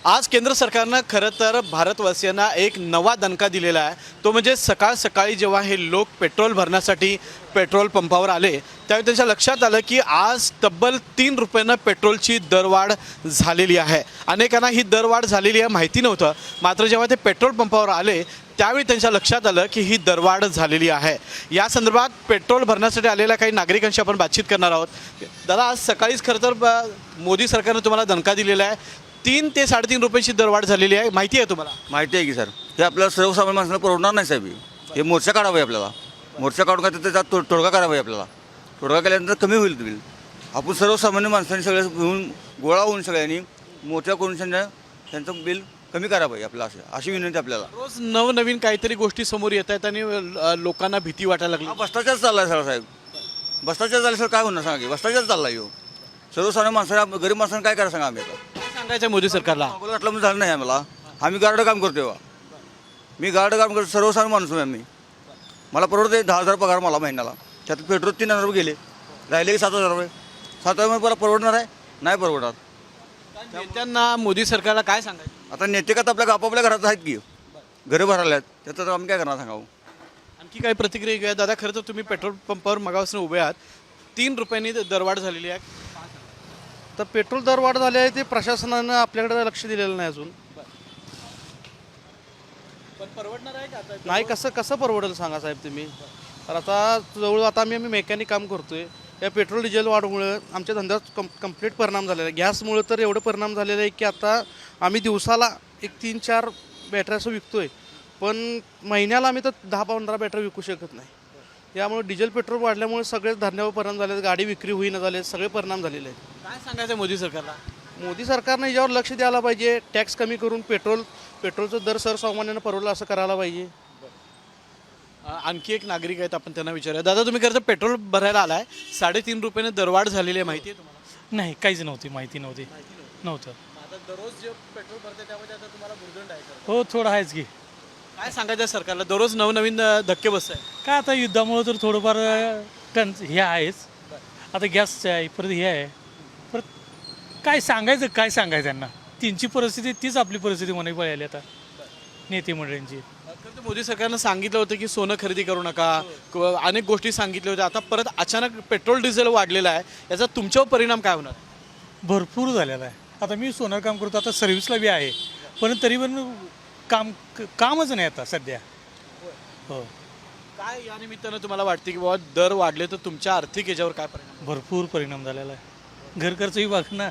आज केंद्र सरकारनं खरं तर भारतवासियांना एक नवा दणका दिलेला आहे। तो म्हणजे सकाळ सकाळी जेव्हा हे लोक पेट्रोल भरण्यासाठी पेट्रोल पंपावर आले त्यावेळी त्यांच्या लक्षात आलं की आज तब्बल 3 रुपयानं पेट्रोलची दरवाढ झालेली आहे। अनेकांना ही दरवाढ झालेली आहे माहिती नव्हतं, मात्र जेव्हा ते पेट्रोल पंपावर आले त्यावेळी त्यांच्या लक्षात आलं की ही दरवाढ झालेली आहे। या संदर्भात पेट्रोल भरण्यासाठी आलेल्या काही नागरिकांशी आपण बातचीत करणार आहोत। दादा, आज सकाळीच खरं तर मोदी सरकारनं तुम्हाला दणका दिलेला आहे। 3 ते 3.5 रुपयाची दरवाढ झालेली आहे, माहिती आहे तुम्हाला? माहिती आहे की सर, हे आपल्याला सर्वसामान्य माणसाला परवडणार नाही साहेब। हे मोर्चा काढावा आहे आपल्याला, मोर्चा काढून काय त्याचा तोडगा करावा आहे आपल्याला। तोडगा केल्यानंतर कमी होईल बिल। आपण सर्वसामान्य माणसांनी सगळे मिळून गोळा होऊन सगळ्यांनी मोर्चा करून त्यांचं बिल कमी करावं आहे आपल्याला, अशी विनंती आपल्याला। रोज नवनवीन काहीतरी गोष्टी समोर येत आहेत आणि लोकांना भीती वाटायला लागली। भ्रष्टाचार चालला आहे सर साहेब, भ्रष्टाचार झाला सर, काय होणार सांगा की? भ्रष्टाचार चालला आहे। सर्वसामान्य माणसाला, गरीब माणसांना काय करा सांगा आम्ही आता? काय सांगायचं मोदी सरकारला? वाटलं म्हणजे झालं नाही आम्हाला। आम्ही गार्ड काम करतो, मी गार्ड काम करतो, सर्वसामान्य माणूस आहे आम्ही। मला परवडते 10,000 पगार मला महिन्याला, त्यात पेट्रोल 3,000 रुपये गेले, राहिले की 7,000 रुपये। 7,000 मला परवडणार आहे? नाही परवडणार। नेत्यांना, मोदी सरकारला काय सांगायचं? आता नेते का आपल्या आपापल्या घरात आहेत की घरं भरायला आहेत, त्याचं आम्ही काय करणार सांगावं? आणखी काही प्रतिक्रिया घेऊया दादा। खरं तर तुम्ही पेट्रोल पंपावर मगापासून उभे आहात, 3 रुपयांनी दरवाढ झालेली आहे। तर पेट्रोल दरवाढ झाली आहे, ते प्रशासनानं आपल्याकडे लक्ष दिलेलं नाही अजून। पण परवडणार आहे का आता? नाही, कसं कसं परवडेल सांगा साहेब तुम्ही? तर आता जवळ आता आम्ही मेकॅनिक काम करतोय, या पेट्रोल डिझेल वाढमुळे आमच्या धंद्यात कंप्लीट परिणाम झालेला आहे। गॅसमुळे तर एवढं परिणाम झालेला आहे की आता आम्ही दिवसाला एक 3-4 बॅटऱ्या असं विकतोय, पण महिन्याला आम्ही तर 10-15 बॅटऱ्या विकू शकत नाही। यामुळे डिझेल पेट्रोल वाढल्यामुळे सगळे धंद्यावर परिणाम झाले, गाडी विक्री होईना झाले, सगळे परिणाम झालेले आहेत। काय सांगायचं मोदी सरकारला? मोदी सरकारने याच्यावर लक्ष द्यायला पाहिजे, टॅक्स कमी करून पेट्रोलचं दर सर्वसामान्यांना परवडला असं करायला पाहिजे। आणखी एक नागरिक आहेत, आपण त्यांना विचारूया। दादा, तुम्ही खरं तर पेट्रोल भरायला आलाय, 3.5 रुपयाने दरवाढ झालेली आहे, माहिती आहे तुम्हाला? नाही, काहीच नव्हती, माहिती नव्हती. आता दररोज जे पेट्रोल भरते त्यामध्ये आता तुम्हाला भुर्दंड आहे का? हो, थोडं आहेच की. काय सांगायचं सरकारला? दररोज नवनवीन धक्के बसत आहे। काय आता युद्धामुळं तर थोडंफार टन हे आहेच, आता गॅसचं आहे, परत हे आहे, परत काय सांगायचं त्यांना? त्यांची परिस्थिती तीच आपली परिस्थिती म्हणायला पाहिजे आता नेते मंडळींची। खरं तर मोदी सरकारनं सांगितलं होतं की सोनं खरेदी करू नका, अनेक गोष्टी सांगितल्या होत्या। आता परत अचानक पेट्रोल डिझेल वाढलेला आहे, याचा तुमच्यावर परिणाम काय होणार? भरपूर झालेला आहे। आता मी सोनं काम करतो, आता सर्व्हिसला बी आहे, पण तरी पण कामच नाही आता सध्या। हो, काय या निमित्तानं तुम्हाला वाटते की बाबा दर वाढले तर तुमच्या आर्थिक याच्यावर काय परिणाम? भरपूर परिणाम झालेला आहे। घर खर्चही बघणं,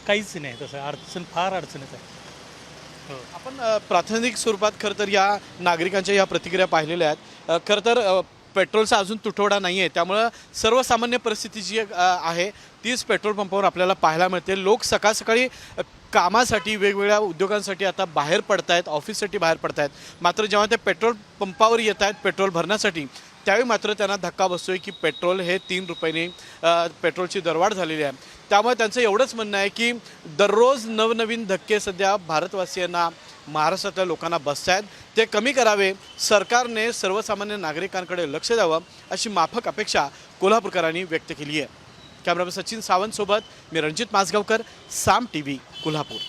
काहीच नाही तसं, फार अडचणीत आहे। आपण प्राथमिक स्वरूपात खरं तर या नागरिकांच्या या प्रतिक्रिया पाहिलेल्या आहेत। खरं तर पेट्रोलचा अजून तुटवडा नाही आहे, त्यामुळं सर्वसामान्य परिस्थिती जी आहे तीच पेट्रोल पंपावर आपल्याला पाहायला मिळते। लोक सकाळ सकाळी कामासाठी, वेगवेगळ्या उद्योगांसाठी आता बाहेर पडत आहेत, ऑफिससाठी बाहेर पडत आहेत, मात्र जेव्हा ते पेट्रोल पंपावर येत आहेत पेट्रोल भरण्यासाठी त्यावेळी मात्र त्यांना धक्का बसतोय की पेट्रोल हे 3 रुपयांनी पेट्रोलची दरवाढ झालेली आहे। त्यामुळे त्यांचं एवढंच म्हणणं आहे की दररोज नवनवीन धक्के सध्या भारतवासियांना, महाराष्ट्रातल्या लोकांना बसत आहेत, ते कमी करावे, सरकारने सर्वसामान्य नागरिकांकडे लक्ष द्यावं अशी माफक अपेक्षा कोल्हापूरकरांनी व्यक्त केली आहे। कॅमेरामॅन सचिन सावंतसोबत मी रणजित माजगावकर, साम TV, कोल्हापूर।